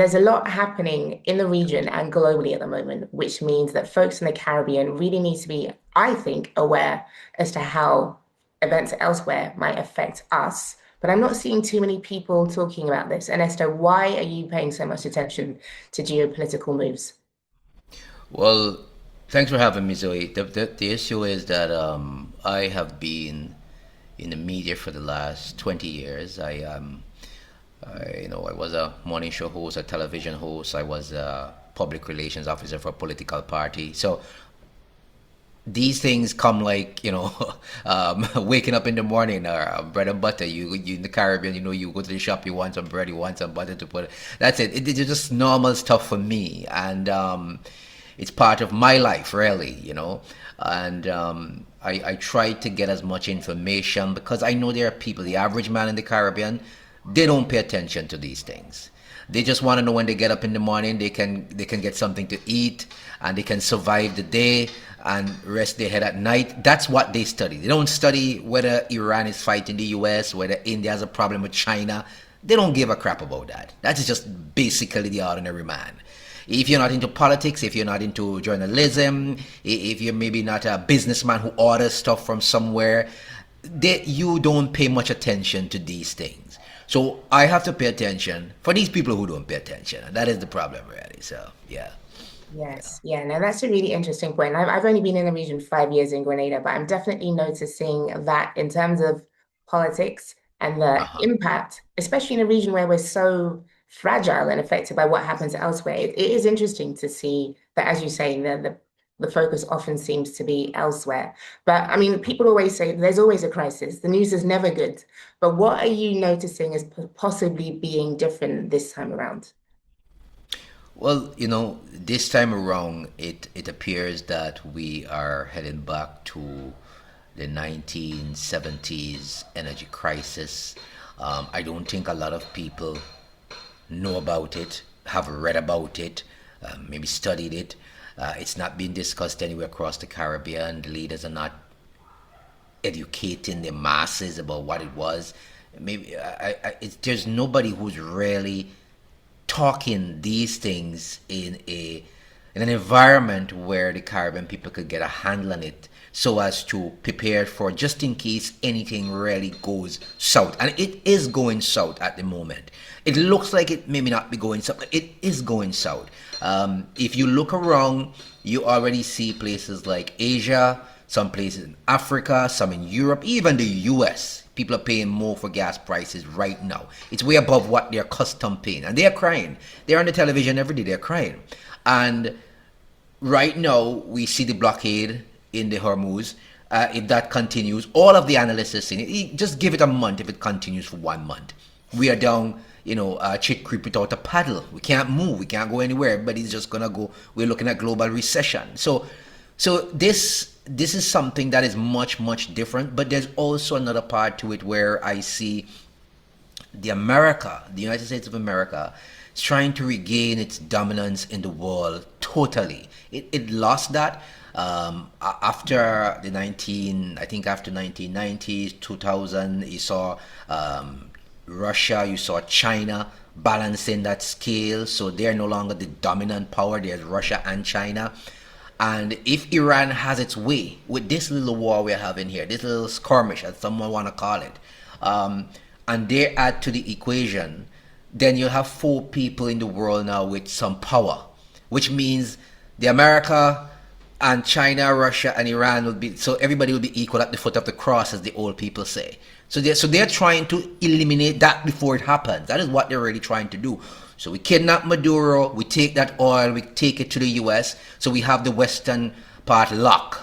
There's a lot happening in the region and globally at the moment, which means that folks in the Caribbean really need to be, I think, aware as to how events elsewhere might affect us. But I'm not seeing too many people talking about this. Ernesto, why are you paying so much attention to geopolitical moves? Well, thanks for having me, Zoe. The issue is that I have been in the media for the last 20 years. I was a morning show host, a television host. I was a public relations officer for a political party. So these things come like waking up in the morning or bread and butter. You in the Caribbean, you go to the shop, you want some bread, you want some butter to put. That's it. It's just normal stuff for me, and it's part of my life, really. And I try to get as much information because I know there are people, the average man in the Caribbean, they don't pay attention to these things. They just want to know when they get up in the morning, they can get something to eat and they can survive the day and rest their head at night. That's what they study. They don't study whether Iran is fighting the US, whether India has a problem with China. They don't give a crap about that. That's just basically the ordinary man. If you're not into politics, if you're not into journalism, if you're maybe not a businessman who orders stuff from somewhere, you don't pay much attention to these things. So I have to pay attention for these people who don't pay attention. And that is the problem, really. So, yeah. Yeah. Yes, yeah, no, that's a really interesting point. I've only been in the region 5 years in Grenada, but I'm definitely noticing that in terms of politics and the Uh-huh. impact, especially in a region where we're so fragile and affected by what happens elsewhere, it is interesting to see that, as you say, the focus often seems to be elsewhere. But I mean, people always say there's always a crisis. The news is never good. But what are you noticing as possibly being different this time around? Well, this time around, it appears that we are heading back to the 1970s energy crisis. I don't think a lot of people know about it, have read about it, maybe studied it. It's not being discussed anywhere across the Caribbean. The leaders are not educating the masses about what it was. Maybe there's nobody who's really talking these things in an environment where the Caribbean people could get a handle on it so as to prepare for just in case anything really goes south. And it is going south at the moment. It looks like it may not be going south, but it is going south. If you look around, you already see places like Asia, some places in Africa, some in Europe, even the US. People are paying more for gas prices right now. It's way above what they're accustomed paying. And they're crying. They're on the television every day, they're crying. And right now, we see the blockade in the Hormuz. If that continues, all of the analysts are saying just give it a month if it continues for 1 month. We are down, chick creep without a paddle. We can't move. We can't go anywhere. Everybody's just going to go. We're looking at global recession. So this is something that is much, much different. But there's also another part to it where I see the United States of America, is trying to regain its dominance in the world totally. It lost that after I think after 1990s, 2000, you saw Russia, you saw China balancing that scale. So they're no longer the dominant power. There's Russia and China. And if Iran has its way with this little war we're having here, this little skirmish, as someone want to call it, and they add to the equation, then you have four people in the world now with some power, which means the America and China, Russia, and Iran will be, so everybody will be equal at the foot of the cross, as the old people say. So they're trying to eliminate that before it happens. That is what they're really trying to do. So we kidnap Maduro, we take that oil, we take it to the US, so we have the western part lock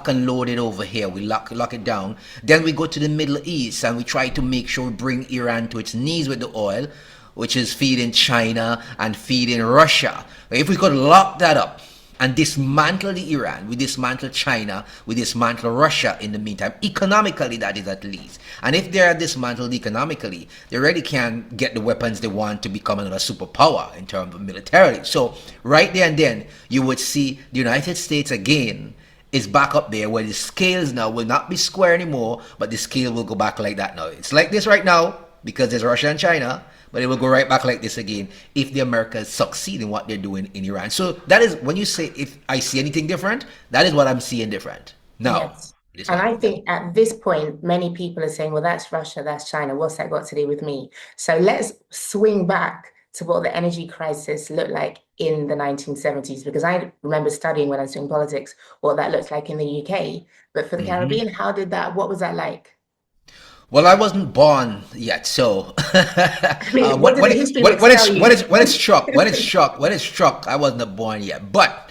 and load it over here. We lock it down. Then we go to the Middle East and we try to make sure we bring Iran to its knees with the oil, which is feeding China and feeding Russia. If we could lock that up and dismantle the Iran, we dismantle China, we dismantle Russia in the meantime, economically that is at least. And if they are dismantled economically, they really can get the weapons they want to become another superpower in terms of militarily. So right there and then, you would see the United States again is back up there where the scales now will not be square anymore, but the scale will go back like that now. It's like this right now because there's Russia and China, but it will go right back like this again if the Americans succeed in what they're doing in Iran. So that is when you say if I see anything different, that is what I'm seeing different. Now, Yes. this And one, I yes. think at this point, many people are saying, well, that's Russia, that's China. What's that got to do with me? So let's swing back to what the energy crisis looked like in the 1970s, because I remember studying when I was doing politics what that looked like in the UK. But for the Hmm. Caribbean, what was that like? Well, I wasn't born yet, so I mean, what did the history books tell you? when it's struck, I wasn't born yet. But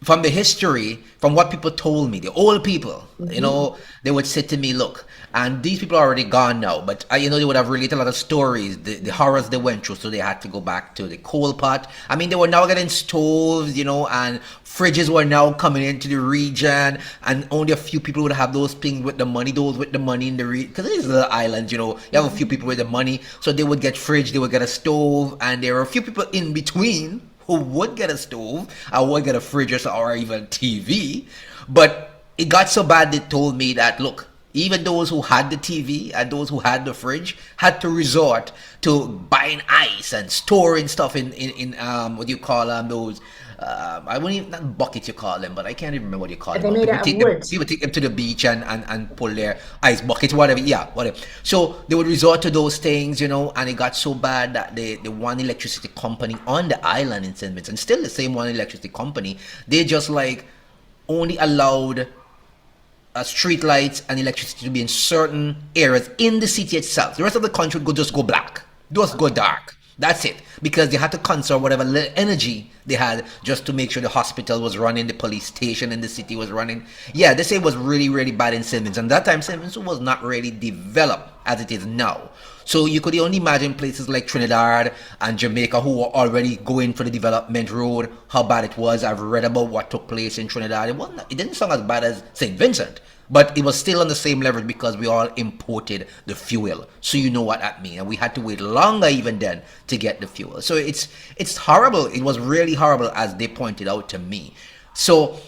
from the history, from what people told me, the old people, Mhm. they would say to me, look, and these people are already gone now, but they would have related a lot of stories, the horrors they went through, so they had to go back to the coal pot. I mean, they were now getting stoves, and fridges were now coming into the region, and only a few people would have those things with the money, those with the money in the region, because it is an island, you have a few people with the money, so they would get fridge, they would get a stove, and there were a few people in between who would get a stove, I would get a fridge or even TV. But it got so bad they told me that look, even those who had the TV and those who had the fridge had to resort to buying ice and storing stuff in what do you call those I wouldn't even not bucket you call them, but I can't even remember what you call Are them. they But made out of wood? people take them to the beach and pull their ice buckets, whatever. Yeah, whatever. So they would resort to those things, and it got so bad that the one electricity company on the island in St. Vincent, still the same one electricity company, they just like only allowed street lights and electricity to be in certain areas in the city itself. The rest of the country would just go black, just go dark. That's it. Because they had to conserve whatever little energy they had just to make sure the hospital was running, the police station in the city was running. Yeah, they say it was really, really bad in St. Vincent. That time, St. Vincent was not really developed as it is now. So you could only imagine places like Trinidad and Jamaica who were already going for the development road, how bad it was. I've read about what took place in Trinidad. It didn't sound as bad as St. Vincent, but it was still on the same level because we all imported the fuel. So you know what that means. And we had to wait longer even then to get the fuel. So it's horrible. It was really horrible as they pointed out to me. So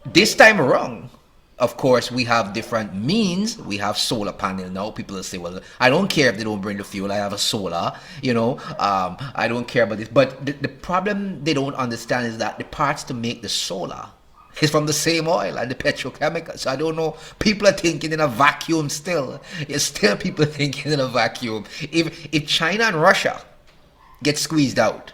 this time around, of course, we have different means. We have solar panel now. People will say, well, I don't care if they don't bring the fuel. I have a solar, I don't care about this. But the problem they don't understand is that the parts to make the solar is from the same oil and the petrochemicals. So I don't know. People are thinking in a vacuum still. It's still people thinking in a vacuum. If China and Russia get squeezed out,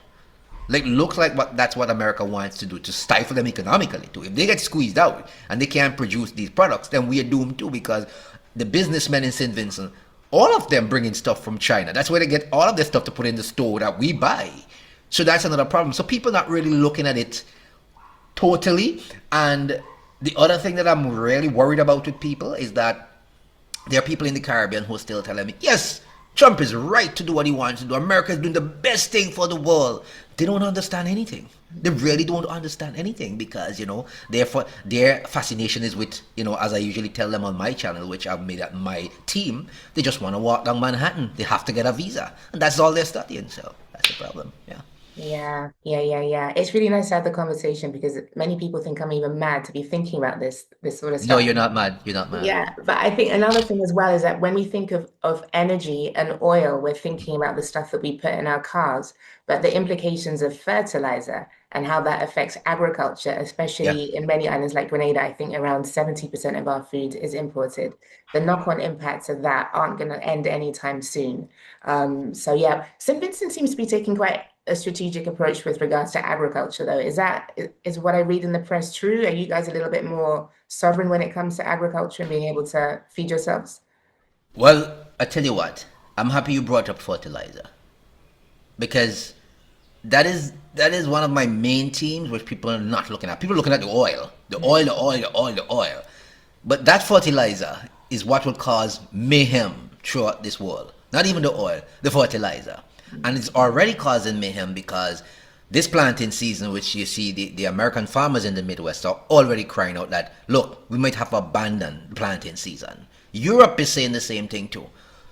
like looks like that's what America wants to do to stifle them economically too. If they get squeezed out and they can't produce these products, then we are doomed too because the businessmen in St. Vincent, all of them bringing stuff from China. That's where they get all of their stuff to put in the store that we buy. So that's another problem. So people not really looking at it totally. And the other thing that I'm really worried about with people is that there are people in the Caribbean who are still telling me, yes, Trump is right to do what he wants to do. America is doing the best thing for the world. They don't understand anything. They really don't understand anything because, therefore their fascination is with, as I usually tell them on my channel, which I've made at my team, they just want to walk down Manhattan. They have to get a visa. And that's all they're studying. So that's the problem. Yeah. Yeah. It's really nice to have the conversation because many people think I'm even mad to be thinking about this sort of No, stuff. you're not mad. You're not mad. Yeah, but I think another thing as well is that when we think of energy and oil, we're thinking about the stuff that we put in our cars, but the implications of fertilizer and how that affects agriculture, Yeah. especially in many islands like Grenada, I think around 70% of our food is imported. The knock-on impacts of that aren't going to end anytime soon. So yeah, St. Vincent seems to be taking quite a strategic approach with regards to agriculture, though. Is what I read in the press true? Are you guys a little bit more sovereign when it comes to agriculture and being able to feed yourselves? Well, I tell you what, I'm happy you brought up fertilizer because that is one of my main themes which people are not looking at. People are looking at the oil, the oil, the oil, the oil, the oil. But that fertilizer is what will cause mayhem throughout this world. Not even the oil, the fertilizer. And it's already causing mayhem because this planting season, which you see the American farmers in the Midwest are already crying out that, look, we might have to abandon the planting season. Europe is saying the same thing too.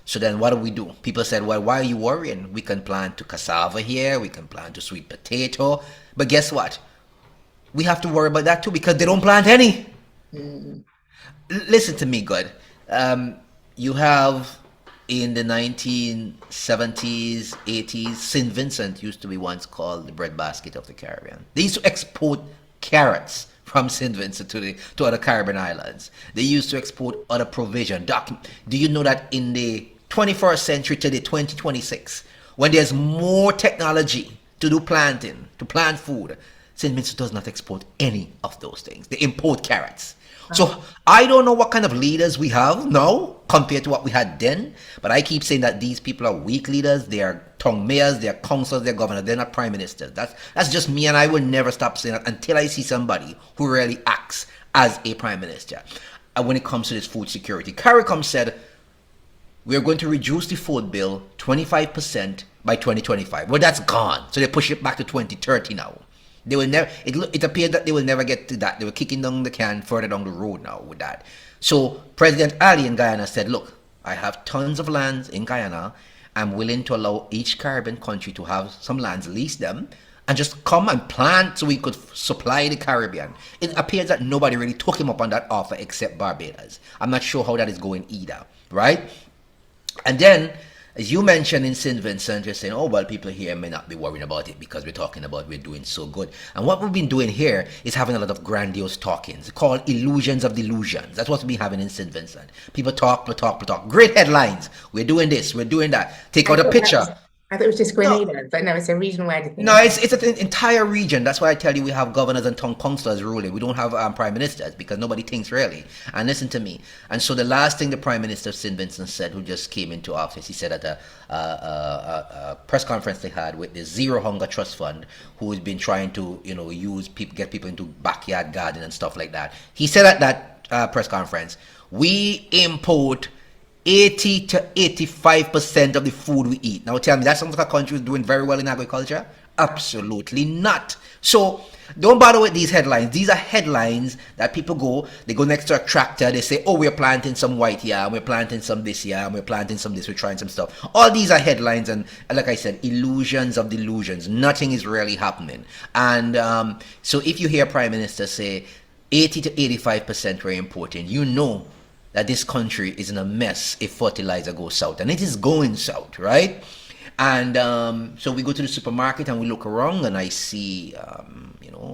So then what do? People said, well, why are you worrying? We can plant to cassava here, we can plant to sweet potato. But guess what? We have to worry about that too because they don't plant any. Mm, Listen to me, good. You have in the 1970s, 80s, St. Vincent used to be once called the breadbasket of the Caribbean. They used to export carrots from St. Vincent to other Caribbean islands. They used to export other provision. Do you know that in the 21st century to the 2026, when there's more technology to do planting, to plant food, St. Vincent does not export any of those things. They import carrots. So I don't know what kind of leaders we have now compared to what we had then, but I keep saying that these people are weak leaders. They are tongue mayors, they are councillors, they are governors. They're not prime ministers. That's just me, and I will never stop saying that until I see somebody who really acts as a prime minister. And when it comes to this food security, CARICOM said we are going to reduce the food bill 25% by 2025. Well, that's gone. So they push it back to 2030 now. They will never. It appeared that they will never get to that. They were kicking down the can further down the road now with that. So President Ali in Guyana said, "Look, I have tons of lands in Guyana. I'm willing to allow each Caribbean country to have some lands, lease them, and just come and plant so we could supply the Caribbean." It appears that nobody really took him up on that offer except Barbados. I'm not sure how that is going either, right? And then, as you mentioned in St. Vincent, you're saying, oh, well, people here may not be worrying about it because we're talking about we're doing so good. And what we've been doing here is having a lot of grandiose talkings called illusions of delusions. That's what we've been having in St. Vincent. People talk, but talk, but talk. Great headlines. We're doing this, we're doing that. Take I out a thought that picture. was, I thought it was just No, Grenada, but no, it's a region-wide no, thing. it's an entire region. That's why I tell you we have governors and town councillors ruling. We don't have prime ministers because nobody thinks really. And listen to me. And so the last thing the Prime Minister of St. Vincent said, who just came into office, he said at a press conference they had with the Zero Hunger Trust Fund, who has been trying to use people, get people into backyard garden and stuff like that. He said at that press conference, we import 80 to 85% of the food we eat. Now tell me, that sounds like a country is doing very well in agriculture? Absolutely not. So don't bother with these headlines. These are headlines that they go next to a tractor, they say, oh, we're planting some white here, and we're planting some this here, and we're planting some this, we're trying some stuff. All these are headlines, and like I said, illusions of delusions. Nothing is really happening. And so if you hear Prime Minister say 80 to 85% we're importing, you know that this country is in a mess if fertilizer goes south, and it is going south, right? And so we go to the supermarket and we look around, and I see,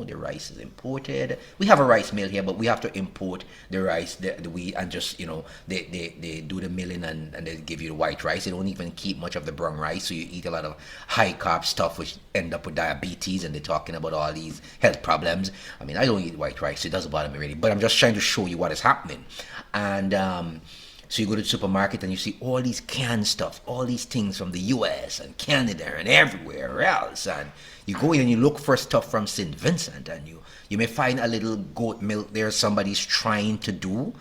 the rice is imported. We have a rice mill here, but we have to import the rice, the wheat, and just, they do the milling, and they give you the white rice. They don't even keep much of the brown rice, so you eat a lot of high carb stuff, which end up with diabetes, and they're talking about all these health problems. I mean, I don't eat white rice, so it doesn't bother me really, but I'm just trying to show you what is happening. And so you go to the supermarket and you see all these canned stuff, all these things from the US and Canada and everywhere else. And you go in and you look for stuff from St. Vincent, and you may find a little goat milk there somebody's trying to do.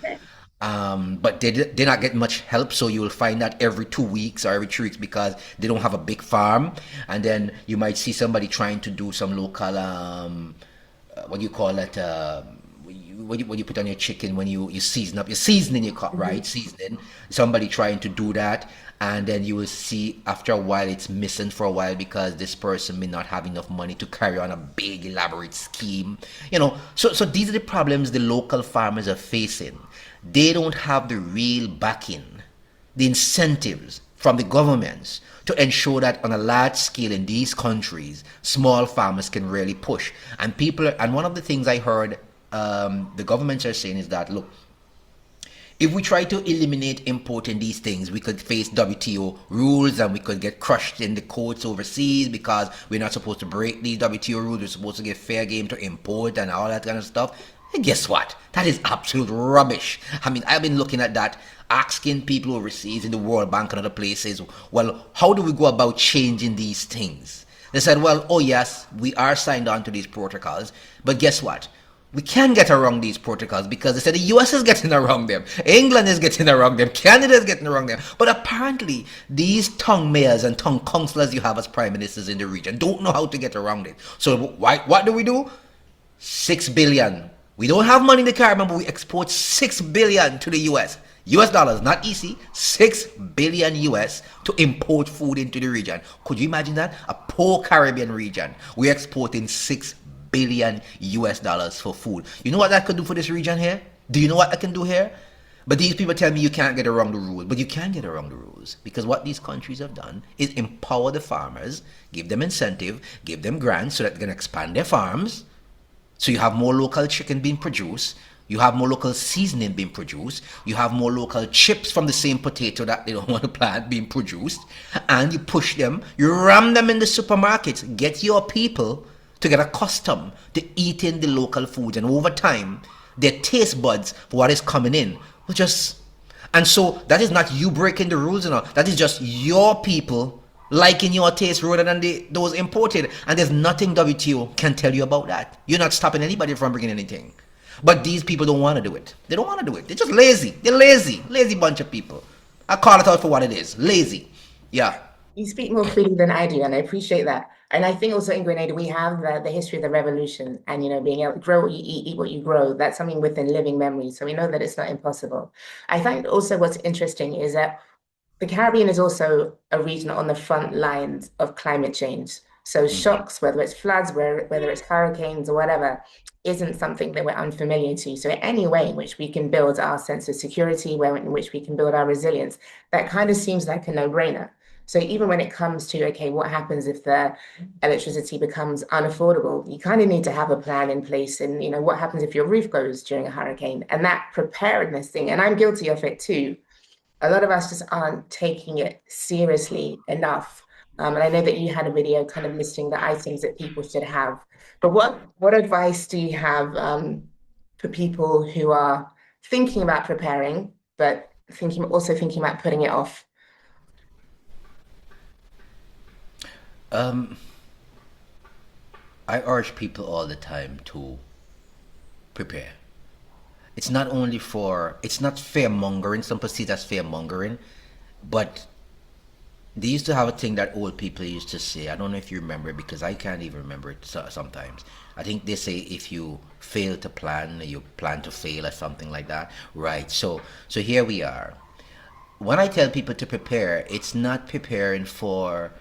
But they're not getting much help, so you will find that every 2 weeks or every 3 weeks because they don't have a big farm. And then you might see somebody trying to do some local, what do you call it? What you put on your chicken when you season up, you're seasoning your cut, right? Seasoning. Somebody trying to do that, and then you will see after a while it's missing for a while because this person may not have enough money to carry on a big elaborate scheme. So these are the problems the local farmers are facing. They don't have the real backing, the incentives from the governments to ensure that on a large scale in these countries, small farmers can really push. And one of the things I heard the governments are saying is that, look, if we try to eliminate importing these things, we could face WTO rules, and we could get crushed in the courts overseas because we're not supposed to break these WTO rules. We're supposed to get fair game to import and all that kind of stuff. And guess what? That is absolute rubbish. I mean, I've been looking at that, asking people overseas in the World Bank and other places, well, how do we go about changing these things? They said, well, oh yes, we are signed on to these protocols, but guess what? We can get around these protocols because they said the US is getting around them, England is getting around them, Canada is getting around them. But apparently, these tongue mayors and tongue councillors you have as prime ministers in the region don't know how to get around it. So what do? 6 billion. We don't have money in the Caribbean, but we export 6 billion to the US dollars, not EC, 6 billion US to import food into the region. Could you imagine that? A poor Caribbean region. We're exporting 6 billion US dollars for food. You know what that could do for this region here? Do you know what that can do here? But these people tell me you can't get around the rules. But you can get around the rules because what these countries have done is empower the farmers, give them incentive, give them grants so that they can expand their farms. So you have more local chicken being produced. You have more local seasoning being produced. You have more local chips from the same potato that they don't want to plant being produced. And you push them, you ram them in the supermarkets. Get your people to get accustomed to eating the local foods. And over time, their taste buds for what is coming in will just... And so that is not you breaking the rules, you know. That is just your people liking your taste rather than those imported. And there's nothing WTO can tell you about that. You're not stopping anybody from bringing anything. But these people don't want to do it. They don't want to do it. They're just lazy. They're lazy. Lazy bunch of people. I call it out for what it is. Lazy. Yeah. You speak more freely than I do, and I appreciate that. And I think also in Grenada, we have the history of the revolution and, being able to grow what you eat what you grow. That's something within living memory. So we know that it's not impossible. I find also what's interesting is that the Caribbean is also a region on the front lines of climate change. So Mm-hmm. shocks, whether it's floods, whether it's hurricanes or whatever, isn't something that we're unfamiliar to. So any way in which we can build our sense of security, where in which we can build our resilience, that kind of seems like a no-brainer. So even when it comes to, okay, what happens if the electricity becomes unaffordable? You kind of need to have a plan in place. And, what happens if your roof goes during a hurricane? And that preparedness thing, and I'm guilty of it too, a lot of us just aren't taking it seriously enough. And I know that you had a video kind of listing the items that people should have. But what advice do you have for people who are thinking about preparing, but thinking about putting it off? Um, I urge people all the time to prepare. It's not fear mongering. Some people see it as fear mongering, but they used to have a thing that old people used to say. I don't know if you remember it because I can't even remember it sometimes. I think they say if you fail to plan, you plan to fail or something like that. Right. So here we are. When I tell people to prepare, it's not preparing for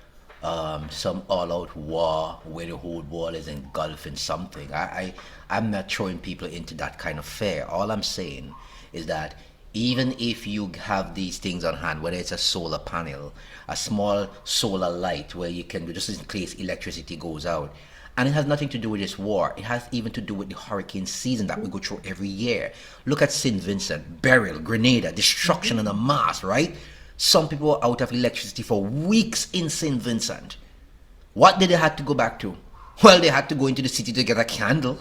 some all-out war where the whole world is engulfed in something. I'm not throwing people into that kind of fear. All I'm saying is that even if you have these things on hand, whether it's a solar panel, a small solar light where you can do just in case electricity goes out, and it has nothing to do with this war. It has even to do with the hurricane season that we go through every year. Look at St. Vincent, Beryl, Grenada, destruction Mhm. in a mass, right? Some people were out of electricity for weeks in St. Vincent. What did they have to go back to? Well, they had to go into the city to get a candle.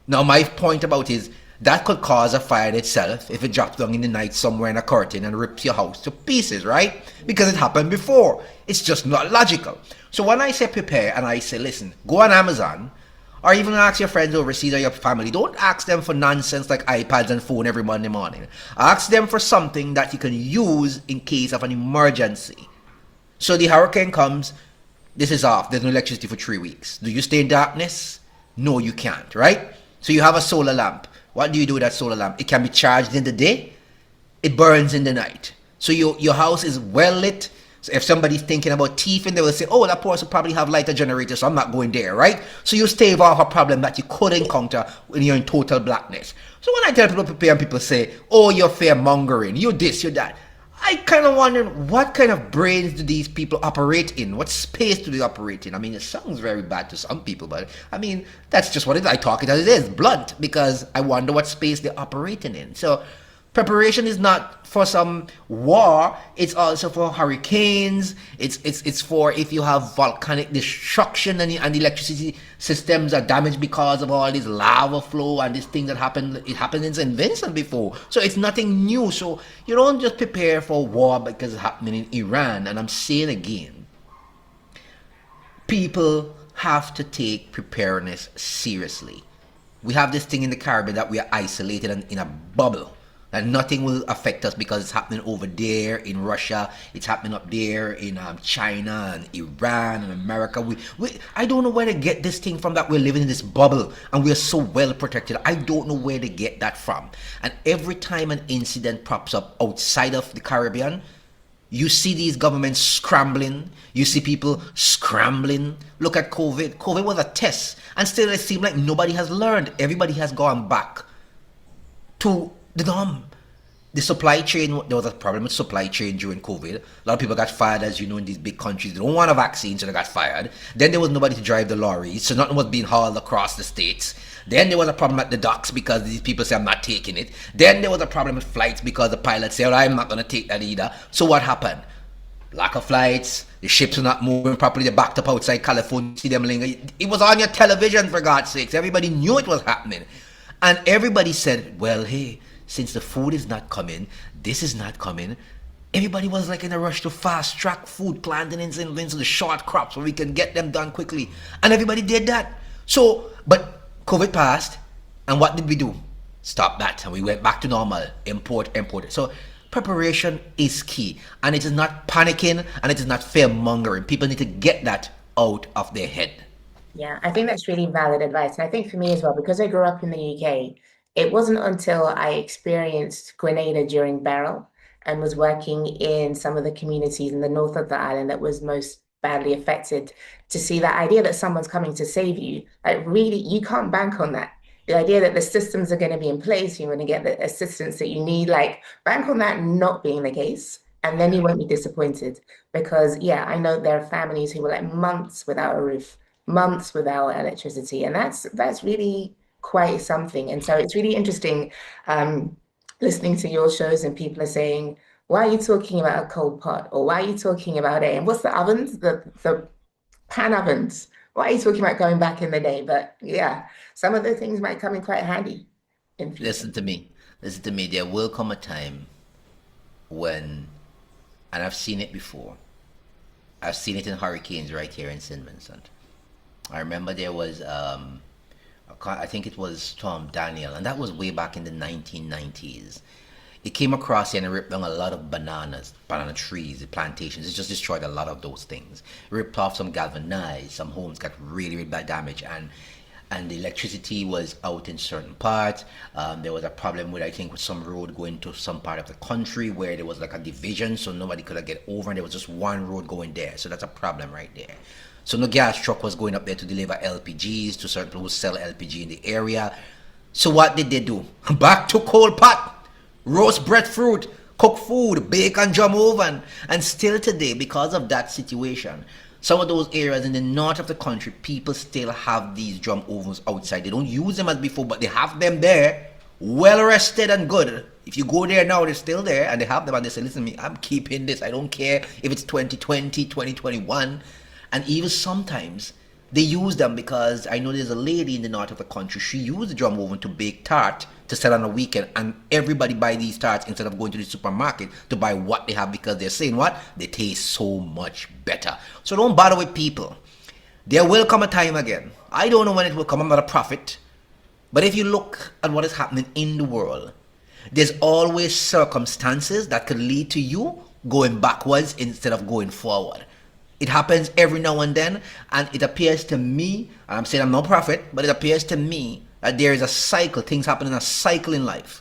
Now, my point about is that could cause a fire in itself if it drops down in the night somewhere in a curtain and rips your house to pieces, right? Because it happened before. It's just not logical. So when I say prepare and I say, listen, go on Amazon or even ask your friends overseas or your family, don't ask them for nonsense like iPads and phone every Monday morning. Ask them for something that you can use in case of an emergency. So the hurricane comes, this is off, there's no electricity for 3 weeks. Do you stay in darkness? No, you can't, right? So you have a solar lamp. What do you do with that solar lamp? It can be charged in the day, it burns in the night. So your house is well lit. So if somebody's thinking about thieving, they will say, oh, that person probably have lighter generators, so I'm not going there, right? So you stave off a problem that you could encounter when you're in total blackness. So when I tell people to prepare and people say, oh, you're fear mongering, you're this, you're that, I kind of wonder what kind of brains do these people operate in? What space do they operate in? I mean, it sounds very bad to some people, but I mean, that's just what it is. I talk it as it is, blunt, because I wonder what space they're operating in. So preparation is not for some war, it's also for hurricanes, it's for if you have volcanic destruction and the electricity systems are damaged because of all this lava flow and this thing that happened. It happened in St. Vincent before, so it's nothing new. So you don't just prepare for war because it's happening in Iran. And I'm saying again, people have to take preparedness seriously. We have this thing in the Caribbean that we are isolated and in a bubble. And nothing will affect us because it's happening over there in Russia. It's happening up there in China and Iran and America. I don't know where to get this thing from that we're living in this bubble and we're so well protected. I don't know where to get that from. And every time an incident pops up outside of the Caribbean, you see these governments scrambling. You see people scrambling. Look at COVID. COVID was a test. And still it seems like nobody has learned. Everybody has gone back to the norm. The supply chain, there was a problem with supply chain during COVID. A lot of people got fired, as you know, in these big countries. They don't want a vaccine, so they got fired. Then there was nobody to drive the lorries, so nothing was being hauled across the states. Then there was a problem at the docks because these people say, I'm not taking it. Then there was a problem with flights because the pilots say, oh, I'm not going to take that either. So what happened? Lack of flights, the ships are not moving properly, they're backed up outside California, see them linger. It was on your television, for God's sakes. Everybody knew it was happening. And everybody said, well, hey, since the food is not coming, this is not coming. Everybody was like in a rush to fast track food planting into the short crops where we can get them done quickly. And everybody did that. So, but COVID passed, and what did we do? Stop that. And we went back to normal. Import, import. So preparation is key. And it is not panicking, and it is not fear-mongering. People need to get that out of their head. Yeah, I think that's really valid advice. And I think for me as well, because I grew up in the UK, it wasn't until I experienced Grenada during Beryl and was working in some of the communities in the north of the island that was most badly affected to see that idea that someone's coming to save you. Like, really, you can't bank on that. The idea that the systems are going to be in place, you're going to get the assistance that you need, like, bank on that not being the case. And then you won't be disappointed because, yeah, I know there are families who were like months without a roof, months without electricity, and that's really quite something. And so it's really interesting listening to your shows and people are saying, why are you talking about a cold pot? Or why are you talking about and what's the ovens? The pan ovens. Why are you talking about going back in the day? But yeah, some of the things might come in quite handy in future. Listen to me. Listen to me. There will come a time when, and I've seen it before, I've seen it in hurricanes right here in St. Vincent. I remember there was, I think it was Storm Daniel, and that was way back in the 1990s. It came across here and it ripped down a lot of banana trees, plantations. It just destroyed a lot of those things. It ripped off some galvanized, some homes got really, really bad damage, and the electricity was out in certain parts. There was a problem with, I think, with some road going to some part of the country where there was like a division, so nobody could get over, and there was just one road going there. So that's a problem right there. So no gas truck was going up there to deliver LPGs to certain people who sell LPG in the area. So what did they do? Back to coal pot, roast breadfruit, cook food, bake and drum oven. And still today, because of that situation, some of those areas in the north of the country, people still have these drum ovens outside. They don't use them as before, but they have them there, well rested and good. If you go there now, they're still there, and they have them, and they say, listen to me, I'm keeping this. I don't care if it's 2020, 2021. And even sometimes they use them because I know there's a lady in the north of the country. She used the drum oven to bake tart to sell on a weekend, and everybody buy these tarts instead of going to the supermarket to buy what they have because they're saying what? They taste so much better. So don't bother with people. There will come a time again. I don't know when it will come. I'm not a prophet. But if you look at what is happening in the world, there's always circumstances that could lead to you going backwards instead of going forward. It happens every now and then, and it appears to me, and I'm saying I'm no prophet, but it appears to me that there is a cycle, things happen in a cycle in life.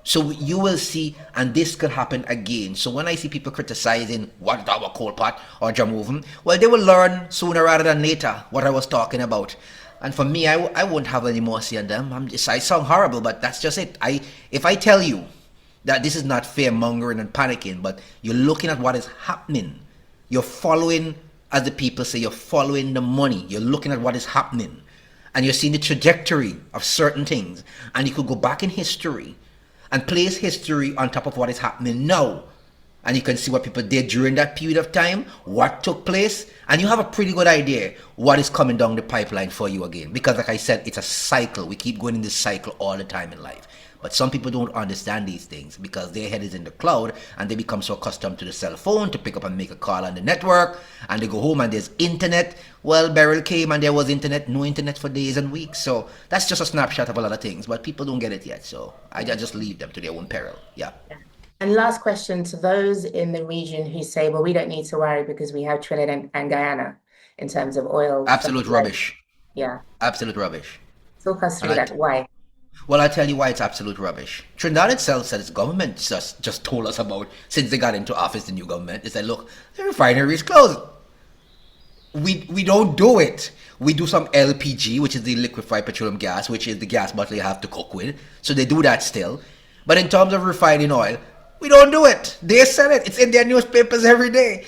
So you will see, and this could happen again. So when I see people criticizing what our coal pot or drum oven, well, they will learn sooner rather than later what I was talking about. And for me, I won't have any more say on them. I sound horrible, but that's just it. If I tell you that this is not fear mongering and panicking, but you're looking at what is happening, you're following, as the people say, you're following the money. You're looking at what is happening. And you're seeing the trajectory of certain things. And you could go back in history and place history on top of what is happening now. And you can see what people did during that period of time, what took place. And you have a pretty good idea what is coming down the pipeline for you again. Because like I said, it's a cycle. We keep going in this cycle all the time in life. But some people don't understand these things because their head is in the cloud and they become so accustomed to the cell phone to pick up and make a call on the network, and they go home and there's internet. Well, Beryl came and there was internet, no internet for days and weeks. So that's just a snapshot of a lot of things, but people don't get it yet. So I just leave them to their own peril. Yeah. Yeah. And last question to those in the region who say, well, we don't need to worry because we have Trinidad and Guyana in terms of oil. Absolute rubbish. Yeah. Absolute rubbish. Talk us through And that. Why? well, I'll tell you why it's absolute rubbish. Trinidad itself said its government just told us about, since they got into office, the new government. They said, look, the refinery is closed. We don't do it. We do some LPG, which is the liquefied petroleum gas, which is the gas bottle you have to cook with. So they do that still. But in terms of refining oil, we don't do it. They said it. It's in their newspapers every day.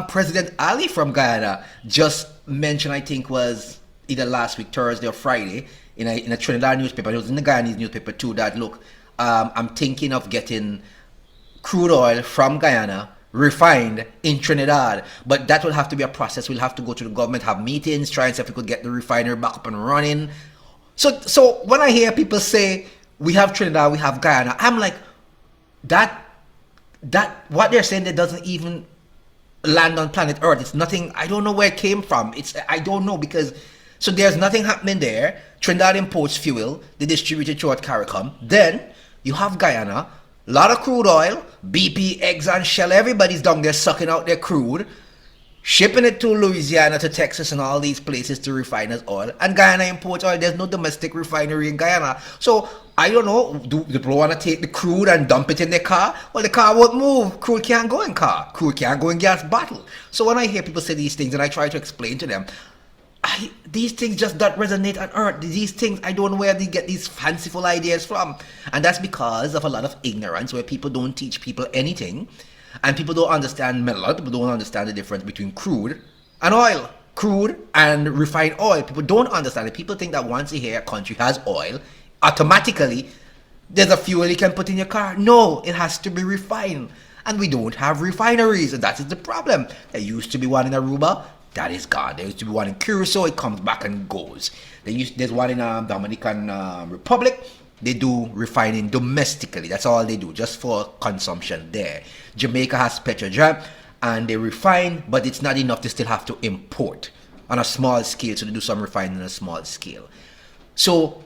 President Ali from Guyana just mentioned, I think was either last week, Thursday or Friday, in a Trinidad newspaper, it was in the Guyanese newspaper too, that look, I'm thinking of getting crude oil from Guyana refined in Trinidad. But that will have to be a process. We'll have to go to the government, have meetings, try and see if we could get the refinery back up and running. So when I hear people say we have Trinidad, we have Guyana, I'm like, that what they're saying that doesn't even land on planet Earth. It's nothing. I don't know where it came from. I don't know, because so there's nothing happening there. Trinidad imports fuel, they distribute it throughout CARICOM. Then you have Guyana, a lot of crude oil, BP, Exxon, Shell, everybody's down there sucking out their crude, shipping it to Louisiana, to Texas, and all these places to refine as oil. And Guyana imports oil. There's no domestic refinery in Guyana. So I don't know. Do people want to take the crude and dump it in their car? Well, the car won't move. Crude can't go in car. Crude can't go in gas bottle. So when I hear people say these things and I try to explain to them, these things just don't resonate on earth. These things, I don't know where they get these fanciful ideas from. And that's because of a lot of ignorance, where people don't teach people anything. And people don't understand, a lot of people don't understand the difference between crude and oil. Crude and refined oil. People don't understand it. People think that once you hear a country has oil, automatically there's a fuel you can put in your car. No, it has to be refined. And we don't have refineries. And that is the problem. There used to be one in Aruba. That is gone. There used to be one in Curacao. It comes back and goes. There's one in Dominican Republic. They do refining domestically. That's all they do, just for consumption there. Jamaica has Petrojet, and they refine, but it's not enough. They still have to import on a small scale, so they do some refining on a small scale. So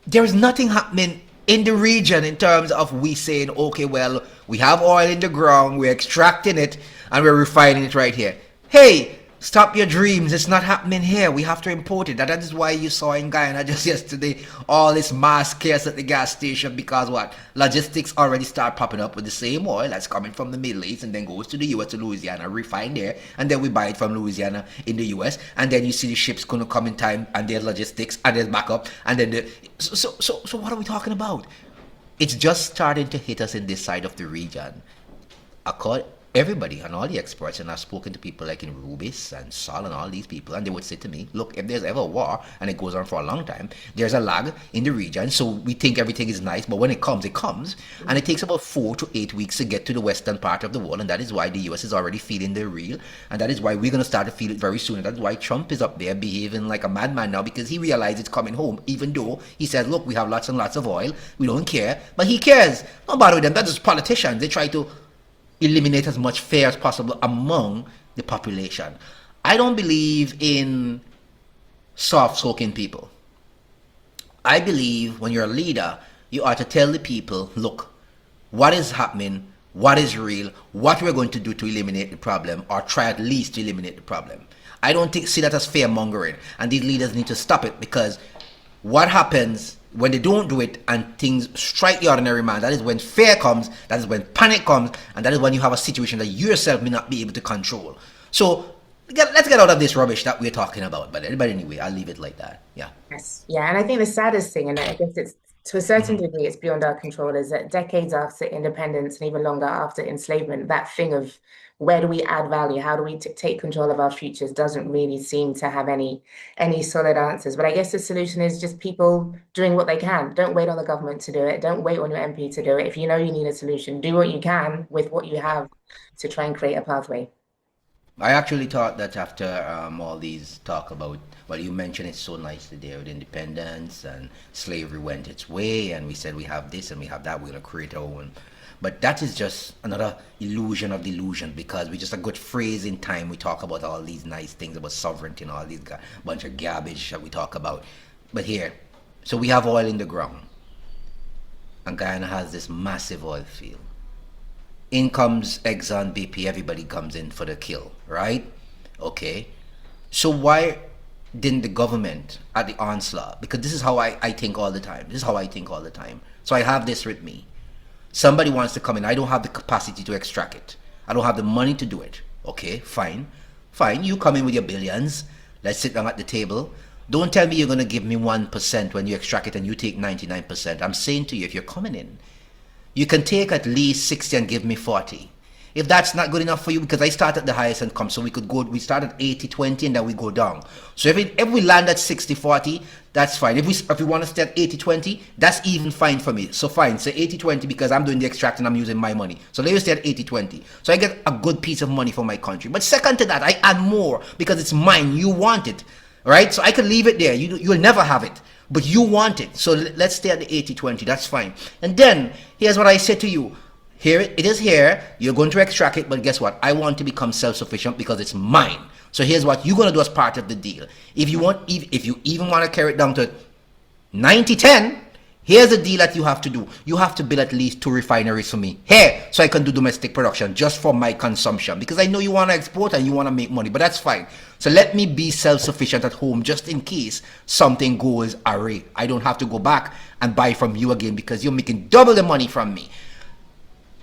there is nothing happening in the region in terms of we saying, okay, well, we have oil in the ground, we're extracting it, and we're refining it right here. Hey, stop your dreams. It's not happening here. We have to import it. That is why you saw in Guyana just yesterday all this mass chaos at the gas station, because what? Logistics already start popping up with the same oil that's coming from the Middle East and then goes to the US, to Louisiana, refined there, and then we buy it from Louisiana in the US, and then you see the ships going to come in time, and there's logistics, and there's backup, and then so what are we talking about? It's just starting to hit us in this side of the region. Everybody and all the experts, and I've spoken to people like in Rubis and Sol and all these people, and they would say to me, look, if there's ever a war and it goes on for a long time, there's a lag in the region. So we think everything is nice, but when it comes, and it takes about 4 to 8 weeks to get to the western part of the world. And that is why the US is already feeling the real, and that is why we're going to start to feel it very soon. And that's why Trump is up there behaving like a madman now, because he realizes it's coming home, even though he says, look, we have lots and lots of oil, we don't care. But he cares. Don't bother with them. That's just politicians. They try to eliminate as much fear as possible among the population. I don't believe in soft-spoken people. I believe when you're a leader, you ought to tell the people, look, what is happening, what is real, what we're going to do to eliminate the problem, or try at least to eliminate the problem. I don't see that as fear-mongering, and these leaders need to stop it, because what happens when they don't do it and things strike the ordinary man, that is when fear comes, that is when panic comes, and that is when you have a situation that you yourself may not be able to control. So let's get out of this rubbish that we're talking about. But anyway, I'll leave it like that. Yeah. Yes. Yeah. And I think the saddest thing, and I guess it's to a certain degree, it's beyond our control, is that decades after independence and even longer after enslavement, that thing of where do we add value? How do we take control of our futures doesn't really seem to have any solid answers. But I guess the solution is just people doing what they can. Don't wait on the government to do it. Don't wait on your MP to do it. If you know you need a solution, do what you can with what you have to try and create a pathway. I actually thought that after all these talk about, well, you mentioned it so nicely there with independence and slavery went its way, and we said we have this and we have that, we're going to create our own. But that is just another illusion of delusion, because we just a good phrase in time. We talk about all these nice things about sovereignty and all these bunch of garbage that we talk about. But here, so we have oil in the ground, and Guyana has this massive oil field. In comes Exxon, BP, everybody comes in for the kill, right? Okay. So why didn't the government at the onslaught? Because this is how I think all the time. This is how I think all the time. So I have this with me. Somebody wants to come in. I don't have the capacity to extract it. I don't have the money to do it. Okay, fine. Fine, you come in with your billions. Let's sit down at the table. Don't tell me you're going to give me 1% when you extract it and you take 99%. I'm saying to you, if you're coming in, you can take at least 60 and give me 40. If that's not good enough for you, because I start at the highest income, so we start at 80-20 and then we go down. So if we land at 60-40, that's fine. If we want to stay at 80-20, that's even fine for me. So fine, say 80-20 because I'm doing the extract and I'm using my money. So let me stay at 80-20. So I get a good piece of money for my country. But second to that, I add more because it's mine. You want it, right? So I can leave it there. You'll never have it, but you want it. So let's stay at the 80-20. That's fine. And then here's what I said to you. Here it is here. You're going to extract it, but guess what? I want to become self-sufficient because it's mine. So here's what you're going to do as part of the deal. If you even want to carry it down to 90-10, here's the deal that you have to do. You have to build at least 2 refineries for me here so I can do domestic production just for my consumption. Because I know you want to export and you want to make money, but that's fine. So let me be self-sufficient at home just in case something goes awry. I don't have to go back and buy from you again because you're making double the money from me.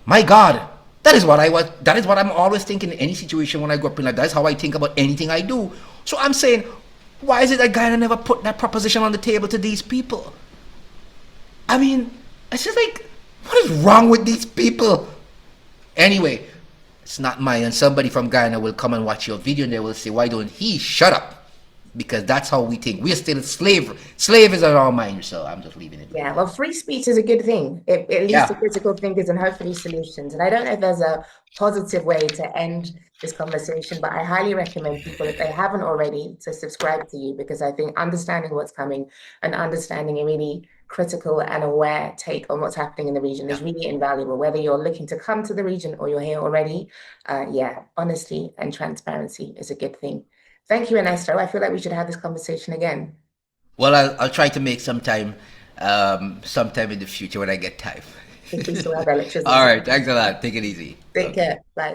My God, that is what I'm always thinking in any situation when I go up in life. That's how I think about anything I do. So I'm saying, why is it that Guyana never put that proposition on the table to these people? I mean, it's just like, what is wrong with these people? Anyway, it's not mine. And somebody from Guyana will come and watch your video and they will say, why don't he shut up? Because that's how we think. We're still slave. Slave is on our mind. So I'm just leaving it. Yeah, well, free speech is a good thing. It leads to Yeah. critical thinkers and hopefully solutions. And I don't know if there's a positive way to end this conversation, but I highly recommend people, if they haven't already, to subscribe to you because I think understanding what's coming and understanding a really critical and aware take on what's happening in the region Yeah. is really invaluable. Whether you're looking to come to the region or you're here already, yeah, honesty and transparency is a good thing. Thank you, Ernesto. I feel like we should have this conversation again. Well, I'll try to make some time, sometime in the future when I get time. If we still have All electricity. right. Thanks a lot. Take it easy. Take Okay. care. Bye.